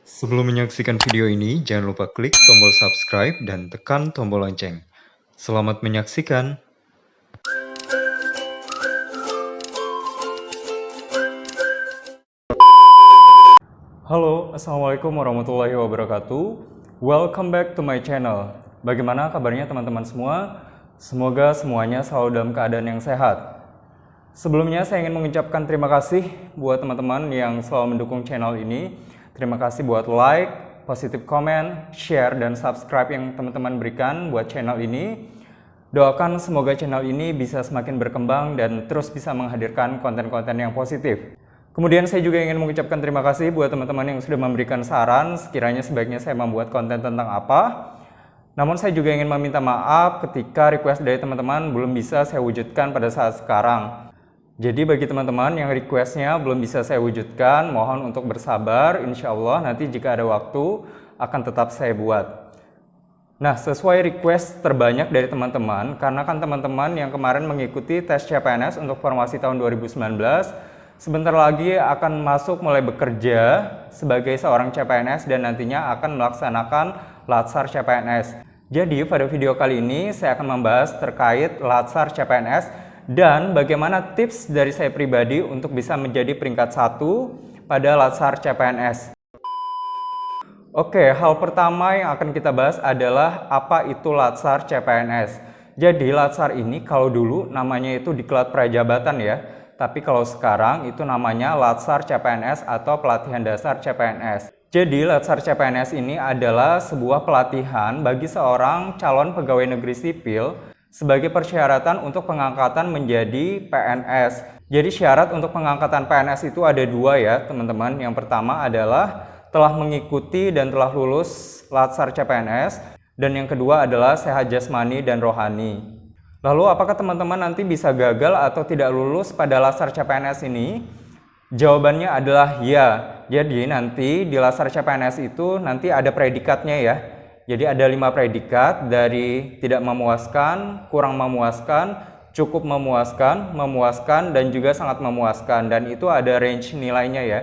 Sebelum menyaksikan video ini, jangan lupa klik tombol subscribe dan tekan tombol lonceng. Selamat menyaksikan. Halo, Assalamualaikum warahmatullahi wabarakatuh. Welcome back to my channel. Bagaimana kabarnya teman-teman semua? Semoga semuanya selalu dalam keadaan yang sehat. Sebelumnya saya ingin mengucapkan terima kasih buat teman-teman yang selalu mendukung channel ini. Terima kasih buat like, positive comment, share, dan subscribe yang teman-teman berikan buat channel ini. Doakan semoga channel ini bisa semakin berkembang dan terus bisa menghadirkan konten-konten yang positif. Kemudian saya juga ingin mengucapkan terima kasih buat teman-teman yang sudah memberikan saran sekiranya sebaiknya saya membuat konten tentang apa. Namun saya juga ingin meminta maaf ketika request dari teman-teman belum bisa saya wujudkan pada saat sekarang. Jadi bagi teman-teman yang requestnya belum bisa saya wujudkan, mohon untuk bersabar. Insya Allah nanti jika ada waktu akan tetap saya buat. Nah, sesuai request terbanyak dari teman-teman, karena kan teman-teman yang kemarin mengikuti tes CPNS untuk formasi tahun 2019, sebentar lagi akan masuk mulai bekerja sebagai seorang CPNS dan nantinya akan melaksanakan Latsar CPNS. Jadi pada video kali ini saya akan membahas terkait Latsar CPNS dan bagaimana tips dari saya pribadi untuk bisa menjadi peringkat 1 pada Latsar CPNS. Oke, hal pertama yang akan kita bahas adalah apa itu Latsar CPNS. Jadi Latsar ini kalau dulu namanya itu diklat prajabatan ya. Tapi kalau sekarang itu namanya Latsar CPNS atau Pelatihan Dasar CPNS. Jadi Latsar CPNS ini adalah sebuah pelatihan bagi seorang calon pegawai negeri sipil sebagai persyaratan untuk pengangkatan menjadi PNS. Jadi syarat untuk pengangkatan PNS itu ada dua ya teman-teman. Yang pertama adalah telah mengikuti dan telah lulus Latsar CPNS. Dan yang kedua adalah sehat jasmani dan rohani. Lalu apakah teman-teman nanti bisa gagal atau tidak lulus pada Latsar CPNS ini? Jawabannya adalah ya. Jadi nanti di Latsar CPNS itu nanti ada predikatnya ya. Jadi ada 5 predikat dari tidak memuaskan, kurang memuaskan, cukup memuaskan, memuaskan, dan juga sangat memuaskan. Dan itu ada range nilainya ya.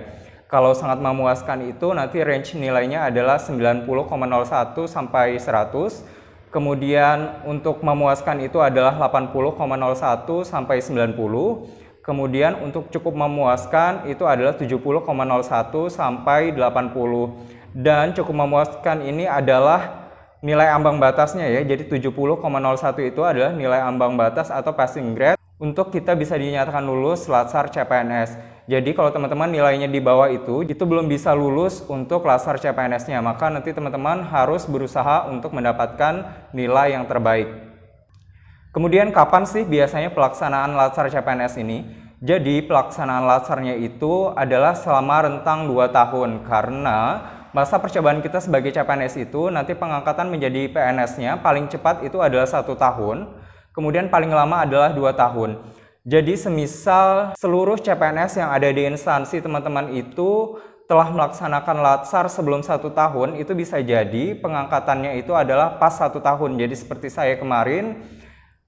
Kalau sangat memuaskan itu nanti range nilainya adalah 90,01 sampai 100. Kemudian untuk memuaskan itu adalah 80,01 sampai 90. Kemudian untuk cukup memuaskan itu adalah 70,01 sampai 80. Dan cukup memuaskan ini adalah nilai ambang batasnya ya. Jadi 70,01 itu adalah nilai ambang batas atau passing grade untuk kita bisa dinyatakan lulus Latsar CPNS. Jadi kalau teman-teman nilainya di bawah itu belum bisa lulus untuk Latsar CPNS-nya. Maka nanti teman-teman harus berusaha untuk mendapatkan nilai yang terbaik. Kemudian kapan sih biasanya pelaksanaan Latsar CPNS ini? Jadi pelaksanaan Latsarnya itu adalah selama rentang 2 tahun. Karena masa percobaan kita sebagai CPNS itu nanti pengangkatan menjadi PNS-nya paling cepat itu adalah 1 tahun. Kemudian paling lama adalah 2 tahun. Jadi semisal seluruh CPNS yang ada di instansi teman-teman itu telah melaksanakan Latsar sebelum 1 tahun, itu bisa jadi pengangkatannya itu adalah pas 1 tahun. Jadi seperti saya kemarin,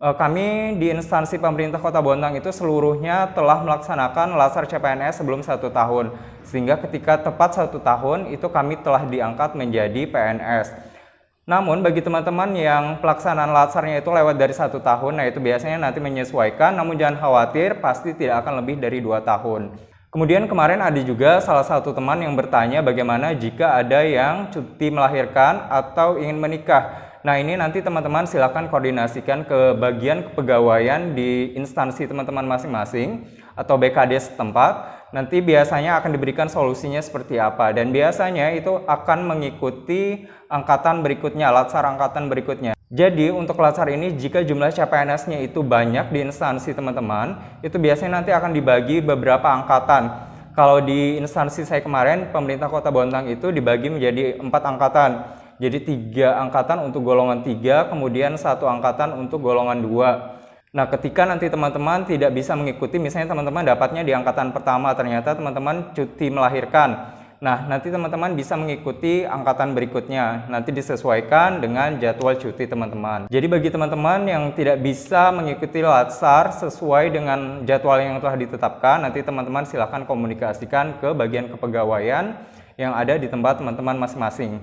kami di instansi pemerintah Kota Bontang itu seluruhnya telah melaksanakan Latsar CPNS sebelum 1 tahun. Sehingga ketika tepat 1 tahun itu kami telah diangkat menjadi PNS. Namun bagi teman-teman yang pelaksanaan Latsarnya itu lewat dari 1 tahun, nah itu biasanya nanti menyesuaikan, namun jangan khawatir, pasti tidak akan lebih dari 2 tahun. Kemudian kemarin ada juga salah satu teman yang bertanya bagaimana jika ada yang cuti melahirkan atau ingin menikah. Nah ini nanti teman-teman silakan koordinasikan ke bagian kepegawaian di instansi teman-teman masing-masing atau BKD setempat. Nanti biasanya akan diberikan solusinya seperti apa, dan biasanya itu akan mengikuti angkatan berikutnya, Latsar angkatan berikutnya. Jadi untuk Latsar ini jika jumlah CPNS-nya itu banyak di instansi teman-teman, itu biasanya nanti akan dibagi beberapa angkatan. Kalau di instansi saya kemarin, pemerintah Kota Bontang itu dibagi menjadi 4 angkatan. Jadi 3 angkatan untuk golongan 3, kemudian 1 angkatan untuk golongan 2. Nah, ketika nanti teman-teman tidak bisa mengikuti, misalnya teman-teman dapatnya di angkatan pertama, ternyata teman-teman cuti melahirkan. Nah, nanti teman-teman bisa mengikuti angkatan berikutnya. Nanti disesuaikan dengan jadwal cuti teman-teman. Jadi bagi teman-teman yang tidak bisa mengikuti Latsar sesuai dengan jadwal yang telah ditetapkan, nanti teman-teman silakan komunikasikan ke bagian kepegawaian yang ada di tempat teman-teman masing-masing.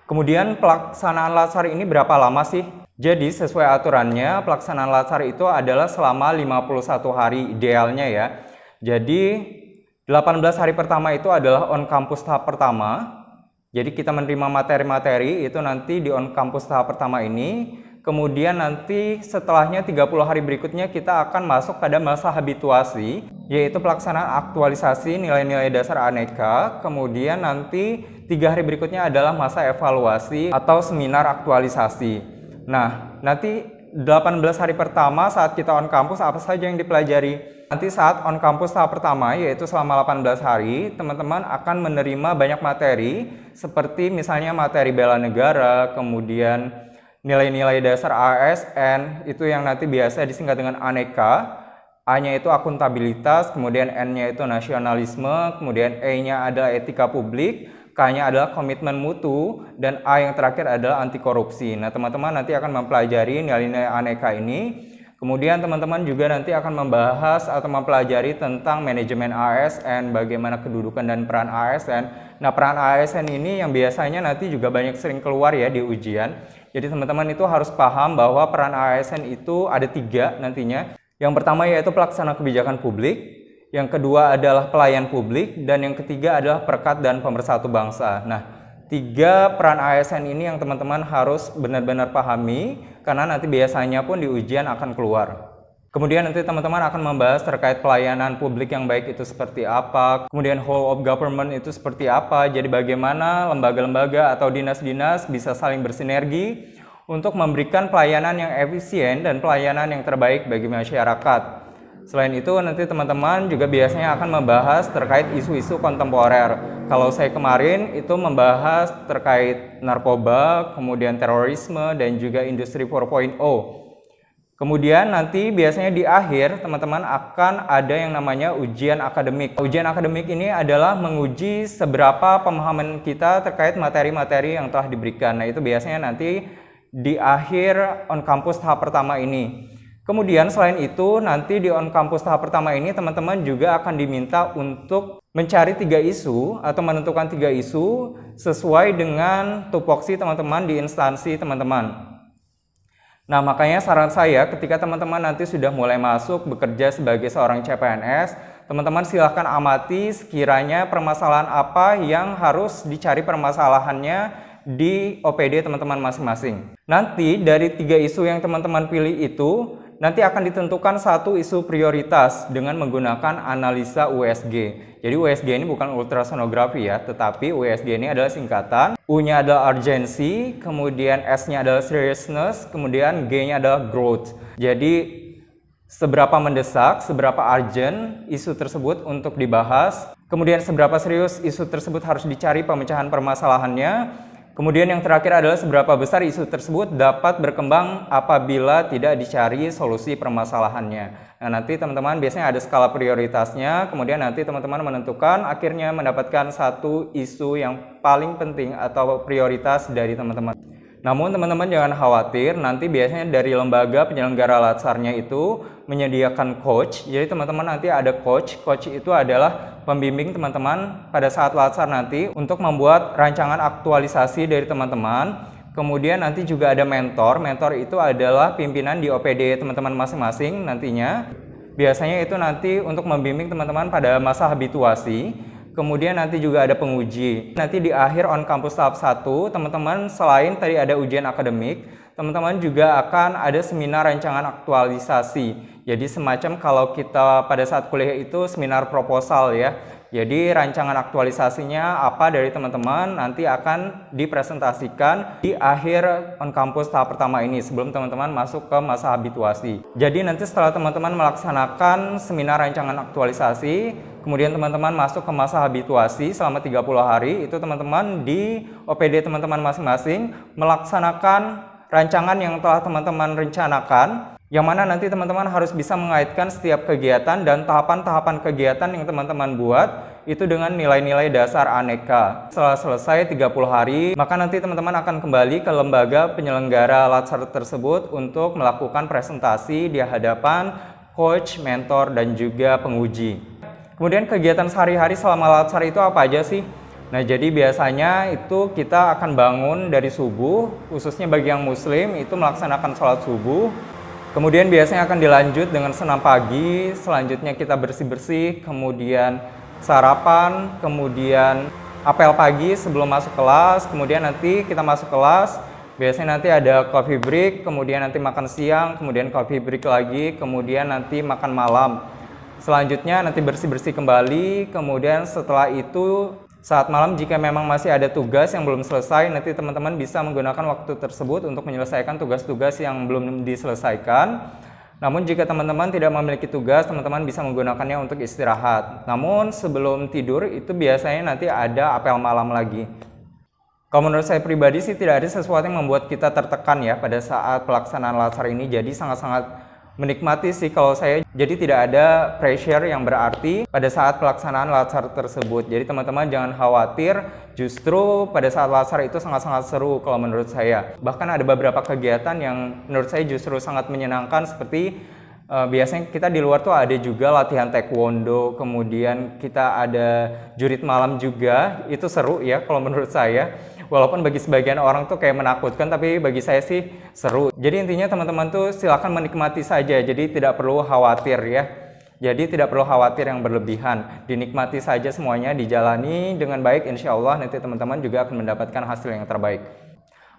Kemudian pelaksanaan latsar ini berapa lama sih? Jadi sesuai aturannya pelaksanaan latsar itu adalah selama 51 hari idealnya ya. Jadi 18 hari pertama itu adalah on campus tahap pertama. Jadi kita menerima materi-materi itu nanti di on campus tahap pertama ini. Kemudian nanti setelahnya 30 hari berikutnya kita akan masuk pada masa habituasi, yaitu pelaksanaan aktualisasi nilai-nilai dasar aneka. Kemudian nanti 3 hari berikutnya adalah masa evaluasi atau seminar aktualisasi. Nah, nanti 18 hari pertama saat kita on campus apa saja yang dipelajari? Nanti saat on campus tahap pertama, yaitu selama 18 hari, teman-teman akan menerima banyak materi, seperti misalnya materi bela negara, kemudian nilai-nilai dasar ASN, itu yang nanti biasa disingkat dengan aneka. A-nya itu akuntabilitas, kemudian N-nya itu nasionalisme, kemudian E-nya adalah etika publik, K-nya adalah komitmen mutu, dan A yang terakhir adalah anti korupsi. Nah, teman-teman nanti akan mempelajari nilai-nilai aneka ini. Kemudian teman-teman juga nanti akan membahas atau mempelajari tentang manajemen ASN, bagaimana kedudukan dan peran ASN. Nah, peran ASN ini yang biasanya nanti juga banyak sering keluar ya di ujian. Jadi teman-teman itu harus paham bahwa peran ASN itu ada 3 nantinya. Yang pertama yaitu pelaksana kebijakan publik, yang kedua adalah pelayan publik, dan yang ketiga adalah perekat dan pemersatu bangsa. Nah, 3 peran ASN ini yang teman-teman harus benar-benar pahami, karena nanti biasanya pun di ujian akan keluar. Kemudian nanti teman-teman akan membahas terkait pelayanan publik yang baik itu seperti apa, kemudian whole of government itu seperti apa, jadi bagaimana lembaga-lembaga atau dinas-dinas bisa saling bersinergi untuk memberikan pelayanan yang efisien dan pelayanan yang terbaik bagi masyarakat. Selain itu, nanti teman-teman juga biasanya akan membahas terkait isu-isu kontemporer. Kalau saya kemarin itu membahas terkait narkoba, kemudian terorisme, dan juga industri 4.0. Kemudian nanti biasanya di akhir teman-teman akan ada yang namanya ujian akademik. Ujian akademik ini adalah menguji seberapa pemahaman kita terkait materi-materi yang telah diberikan. Nah, itu biasanya nanti di akhir on campus tahap pertama ini. Kemudian selain itu nanti di on campus tahap pertama ini teman-teman juga akan diminta untuk mencari 3 isu atau menentukan 3 isu sesuai dengan tupoksi teman-teman di instansi teman-teman. Nah, makanya saran saya ketika teman-teman nanti sudah mulai masuk bekerja sebagai seorang CPNS, teman-teman silahkan amati sekiranya permasalahan apa yang harus dicari permasalahannya di OPD teman-teman masing-masing. Nanti dari 3 isu yang teman-teman pilih itu nanti akan ditentukan 1 isu prioritas dengan menggunakan analisa USG. Jadi USG ini bukan ultrasonografi ya, tetapi USG ini adalah singkatan. U-nya adalah urgency, kemudian S-nya adalah seriousness, kemudian G-nya adalah growth. Jadi seberapa mendesak, seberapa urgent isu tersebut untuk dibahas, kemudian seberapa serius isu tersebut harus dicari pemecahan permasalahannya. Kemudian yang terakhir adalah seberapa besar isu tersebut dapat berkembang apabila tidak dicari solusi permasalahannya. Nah, nanti teman-teman biasanya ada skala prioritasnya, kemudian nanti teman-teman menentukan akhirnya mendapatkan 1 isu yang paling penting atau prioritas dari teman-teman. Namun teman-teman jangan khawatir, nanti biasanya dari lembaga penyelenggara latsarnya itu menyediakan coach. Jadi teman-teman nanti ada coach. Coach itu adalah pembimbing teman-teman pada saat latsar nanti untuk membuat rancangan aktualisasi dari teman-teman. Kemudian nanti juga ada mentor. Mentor itu adalah pimpinan di OPD teman-teman masing-masing nantinya. Biasanya itu nanti untuk membimbing teman-teman pada masa habituasi. Kemudian nanti juga ada penguji. Nanti di akhir on campus tahap 1, teman-teman selain tadi ada ujian akademik, teman-teman juga akan ada seminar rancangan aktualisasi. Jadi semacam kalau kita pada saat kuliah itu seminar proposal ya. Jadi rancangan aktualisasinya apa dari teman-teman nanti akan dipresentasikan di akhir on campus tahap pertama ini sebelum teman-teman masuk ke masa habituasi. Jadi nanti setelah teman-teman melaksanakan seminar rancangan aktualisasi, kemudian teman-teman masuk ke masa habituasi selama 30 hari, itu teman-teman di OPD teman-teman masing-masing melaksanakan rancangan yang telah teman-teman rencanakan, yang mana nanti teman-teman harus bisa mengaitkan setiap kegiatan dan tahapan-tahapan kegiatan yang teman-teman buat itu dengan nilai-nilai dasar aneka. Setelah selesai 30 hari, maka nanti teman-teman akan kembali ke lembaga penyelenggara latsar tersebut untuk melakukan presentasi di hadapan coach, mentor, dan juga penguji. Kemudian kegiatan sehari-hari selama latsar itu apa aja sih? Nah, jadi biasanya itu kita akan bangun dari subuh, khususnya bagi yang muslim itu melaksanakan sholat subuh. Kemudian biasanya akan dilanjut dengan senam pagi, selanjutnya kita bersih-bersih, kemudian sarapan, kemudian apel pagi sebelum masuk kelas, kemudian nanti kita masuk kelas, biasanya nanti ada coffee break, kemudian nanti makan siang, kemudian coffee break lagi, kemudian nanti makan malam. Selanjutnya nanti bersih-bersih kembali, kemudian setelah itu saat malam jika memang masih ada tugas yang belum selesai, nanti teman-teman bisa menggunakan waktu tersebut untuk menyelesaikan tugas-tugas yang belum diselesaikan. Namun jika teman-teman tidak memiliki tugas, teman-teman bisa menggunakannya untuk istirahat. Namun sebelum tidur itu biasanya nanti ada apel malam lagi. Kalau menurut saya pribadi sih tidak ada sesuatu yang membuat kita tertekan ya pada saat pelaksanaan latsar ini, jadi sangat-sangat menikmati sih kalau saya, jadi tidak ada pressure yang berarti pada saat pelaksanaan latsar tersebut. Jadi teman-teman jangan khawatir, justru pada saat latsar itu sangat-sangat seru kalau menurut saya. Bahkan ada beberapa kegiatan yang menurut saya justru sangat menyenangkan, seperti biasanya kita di luar tuh ada juga latihan taekwondo, kemudian kita ada jurit malam juga, itu seru ya kalau menurut saya. Walaupun bagi sebagian orang tuh kayak menakutkan, tapi bagi saya sih seru. Jadi intinya teman-teman tuh silakan menikmati saja, jadi tidak perlu khawatir ya. Jadi tidak perlu khawatir yang berlebihan, dinikmati saja semuanya, dijalani dengan baik, insya Allah nanti teman-teman juga akan mendapatkan hasil yang terbaik.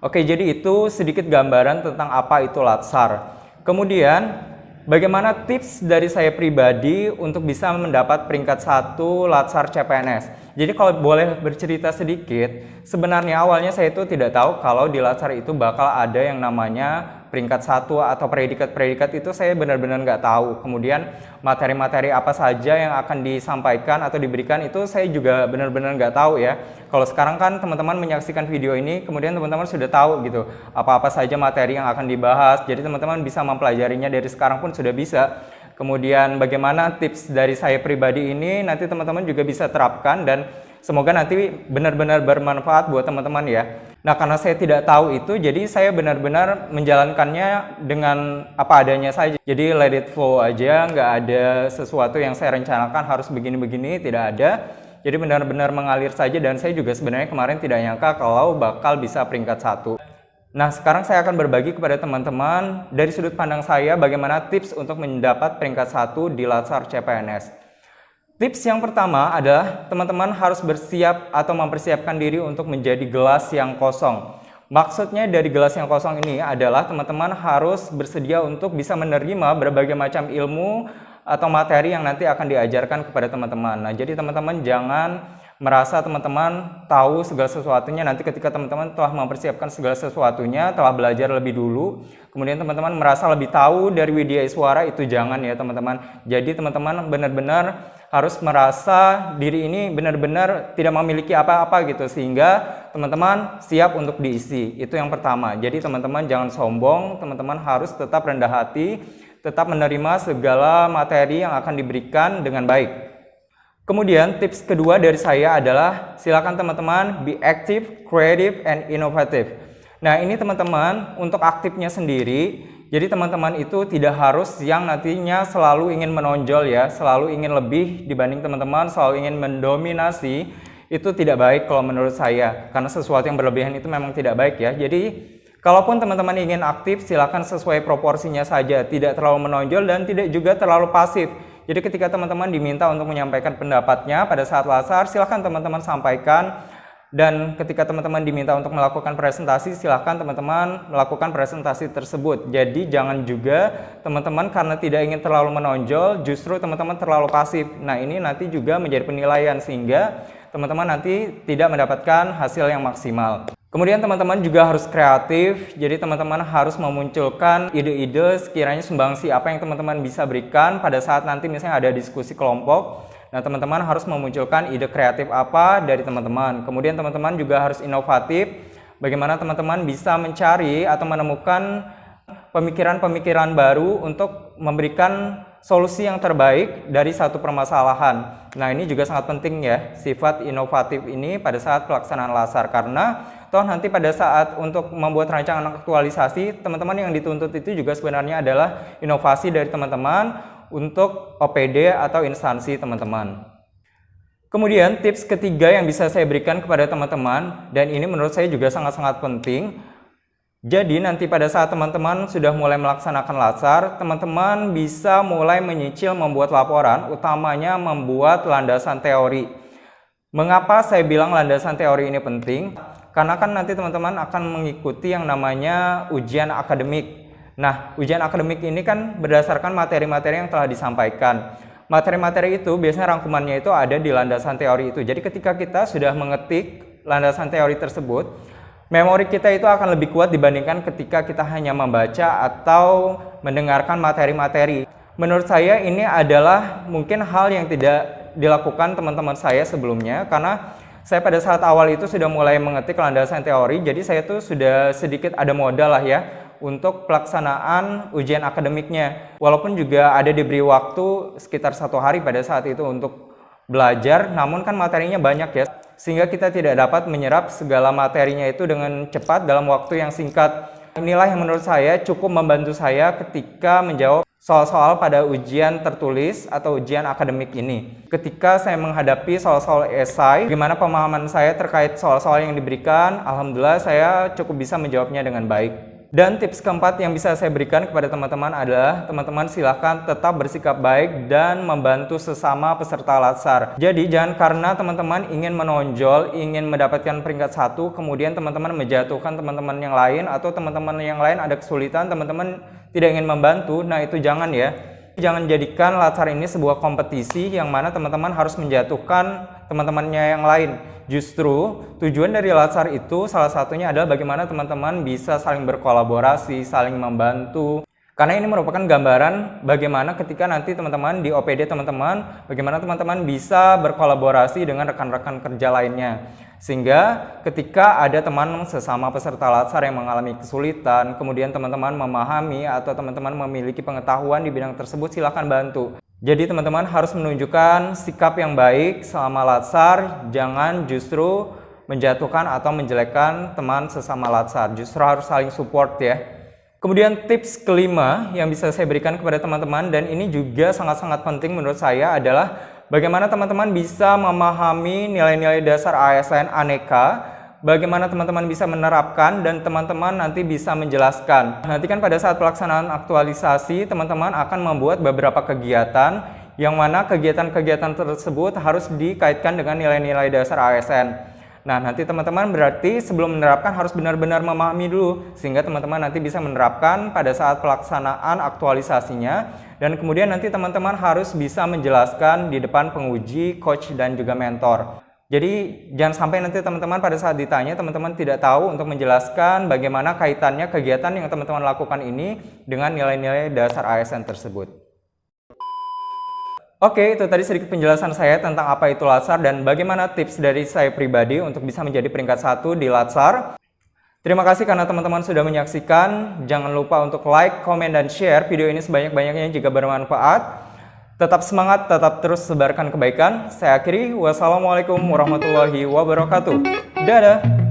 Oke, jadi itu sedikit gambaran tentang apa itu latsar. Kemudian bagaimana tips dari saya pribadi untuk bisa mendapat peringkat 1 latsar CPNS. Jadi kalau boleh bercerita sedikit, sebenarnya awalnya saya itu tidak tahu kalau di latsar itu bakal ada yang namanya peringkat 1 atau predikat-predikat, itu saya benar-benar nggak tahu. Kemudian materi-materi apa saja yang akan disampaikan atau diberikan itu saya juga benar-benar nggak tahu ya. Kalau sekarang kan teman-teman menyaksikan video ini, kemudian teman-teman sudah tahu gitu apa-apa saja materi yang akan dibahas. Jadi teman-teman bisa mempelajarinya dari sekarang pun sudah bisa. Kemudian bagaimana tips dari saya pribadi ini nanti teman-teman juga bisa terapkan dan semoga nanti benar-benar bermanfaat buat teman-teman ya. Nah, karena saya tidak tahu itu, jadi saya benar-benar menjalankannya dengan apa adanya saja. Jadi let it flow aja, nggak ada sesuatu yang saya rencanakan harus begini-begini, tidak ada. Jadi benar-benar mengalir saja, dan saya juga sebenarnya kemarin tidak nyangka kalau bakal bisa peringkat 1. Nah, sekarang saya akan berbagi kepada teman-teman dari sudut pandang saya bagaimana tips untuk mendapat peringkat 1 di latsar CPNS. Tips yang pertama adalah teman-teman harus bersiap atau mempersiapkan diri untuk menjadi gelas yang kosong. Maksudnya dari gelas yang kosong ini adalah teman-teman harus bersedia untuk bisa menerima berbagai macam ilmu atau materi yang nanti akan diajarkan kepada teman-teman. Nah, jadi teman-teman jangan merasa teman-teman tahu segala sesuatunya nanti ketika teman-teman telah mempersiapkan segala sesuatunya, telah belajar lebih dulu, kemudian teman-teman merasa lebih tahu dari Widya Iswara, itu jangan ya teman-teman. Jadi teman-teman benar-benar harus merasa diri ini benar-benar tidak memiliki apa-apa gitu, sehingga teman-teman siap untuk diisi. Itu yang pertama. Jadi teman-teman jangan sombong, teman-teman harus tetap rendah hati, tetap menerima segala materi yang akan diberikan dengan baik. Kemudian tips kedua dari saya adalah silakan teman-teman be active, creative, and innovative. Nah, ini teman-teman untuk aktifnya sendiri. Jadi teman-teman itu tidak harus yang nantinya selalu ingin menonjol ya, selalu ingin lebih dibanding teman-teman, selalu ingin mendominasi. Itu tidak baik kalau menurut saya, karena sesuatu yang berlebihan itu memang tidak baik ya. Jadi kalaupun teman-teman ingin aktif, silakan sesuai proporsinya saja, tidak terlalu menonjol dan tidak juga terlalu pasif. Jadi ketika teman-teman diminta untuk menyampaikan pendapatnya pada saat latsar, silakan teman-teman sampaikan. Dan ketika teman-teman diminta untuk melakukan presentasi, silakan teman-teman melakukan presentasi tersebut. Jadi jangan juga teman-teman karena tidak ingin terlalu menonjol, justru teman-teman terlalu pasif. Nah, ini nanti juga menjadi penilaian sehingga teman-teman nanti tidak mendapatkan hasil yang maksimal. Kemudian teman-teman juga harus kreatif, jadi teman-teman harus memunculkan ide-ide sekiranya sumbangsi apa yang teman-teman bisa berikan pada saat nanti misalnya ada diskusi kelompok. Nah, teman-teman harus memunculkan ide kreatif apa dari teman-teman. Kemudian teman-teman juga harus inovatif, bagaimana teman-teman bisa mencari atau menemukan pemikiran-pemikiran baru untuk memberikan solusi yang terbaik dari satu permasalahan. Nah, ini juga sangat penting ya, sifat inovatif ini pada saat pelaksanaan latsar, karena toh nanti pada saat untuk membuat rancangan aktualisasi, teman-teman yang dituntut itu juga sebenarnya adalah inovasi dari teman-teman untuk OPD atau instansi teman-teman. Kemudian tips ketiga yang bisa saya berikan kepada teman-teman, dan ini menurut saya juga sangat-sangat penting. Jadi nanti pada saat teman-teman sudah mulai melaksanakan latsar, teman-teman bisa mulai menyicil membuat laporan, utamanya membuat landasan teori. Mengapa saya bilang landasan teori ini penting? Karena kan nanti teman-teman akan mengikuti yang namanya ujian akademik. Nah, ujian akademik ini kan berdasarkan materi-materi yang telah disampaikan. Materi-materi itu biasanya rangkumannya itu ada di landasan teori itu. Jadi ketika kita sudah mengetik landasan teori tersebut, memori kita itu akan lebih kuat dibandingkan ketika kita hanya membaca atau mendengarkan materi-materi. Menurut saya ini adalah mungkin hal yang tidak dilakukan teman-teman saya sebelumnya, karena saya pada saat awal itu sudah mulai mengetik landasan teori, jadi saya tuh sudah sedikit ada modal lah ya untuk pelaksanaan ujian akademiknya. Walaupun juga ada diberi waktu sekitar 1 hari pada saat itu untuk belajar, namun kan materinya banyak ya, sehingga kita tidak dapat menyerap segala materinya itu dengan cepat dalam waktu yang singkat. Inilah yang menurut saya cukup membantu saya ketika menjawab soal-soal pada ujian tertulis atau ujian akademik ini. Ketika saya menghadapi soal-soal esai, bagaimana pemahaman saya terkait soal-soal yang diberikan, alhamdulillah saya cukup bisa menjawabnya dengan baik. Dan tips keempat yang bisa saya berikan kepada teman-teman adalah teman-teman silahkan tetap bersikap baik dan membantu sesama peserta latsar. Jadi jangan karena teman-teman ingin menonjol, ingin mendapatkan peringkat 1, kemudian teman-teman menjatuhkan teman-teman yang lain, atau teman-teman yang lain ada kesulitan, teman-teman tidak ingin membantu. Nah itu jangan ya. Jangan jadikan latsar ini sebuah kompetisi yang mana teman-teman harus menjatuhkan teman-temannya yang lain. Justru tujuan dari latsar itu salah satunya adalah bagaimana teman-teman bisa saling berkolaborasi, saling membantu. Karena ini merupakan gambaran bagaimana ketika nanti teman-teman di OPD teman-teman, bagaimana teman-teman bisa berkolaborasi dengan rekan-rekan kerja lainnya. Sehingga ketika ada teman sesama peserta latsar yang mengalami kesulitan, kemudian teman-teman memahami atau teman-teman memiliki pengetahuan di bidang tersebut, silakan bantu. Jadi teman-teman harus menunjukkan sikap yang baik selama latsar, jangan justru menjatuhkan atau menjelekkan teman sesama latsar, justru harus saling support ya. Kemudian tips kelima yang bisa saya berikan kepada teman-teman, dan ini juga sangat-sangat penting menurut saya, adalah bagaimana teman-teman bisa memahami nilai-nilai dasar ASN aneka, bagaimana teman-teman bisa menerapkan, dan teman-teman nanti bisa menjelaskan. Nanti kan pada saat pelaksanaan aktualisasi, teman-teman akan membuat beberapa kegiatan, yang mana kegiatan-kegiatan tersebut harus dikaitkan dengan nilai-nilai dasar ASN. Nah, nanti teman-teman berarti sebelum menerapkan harus benar-benar memahami dulu, sehingga teman-teman nanti bisa menerapkan pada saat pelaksanaan aktualisasinya, dan kemudian nanti teman-teman harus bisa menjelaskan di depan penguji, coach, dan juga mentor. Jadi jangan sampai nanti teman-teman pada saat ditanya, teman-teman tidak tahu untuk menjelaskan bagaimana kaitannya kegiatan yang teman-teman lakukan ini dengan nilai-nilai dasar ASN tersebut. Oke, itu tadi sedikit penjelasan saya tentang apa itu latsar dan bagaimana tips dari saya pribadi untuk bisa menjadi peringkat 1 di latsar. Terima kasih karena teman-teman sudah menyaksikan. Jangan lupa untuk like, komen, dan share video ini sebanyak-banyaknya jika bermanfaat. Tetap semangat, tetap terus sebarkan kebaikan. Saya akhiri, wassalamualaikum warahmatullahi wabarakatuh. Dadah!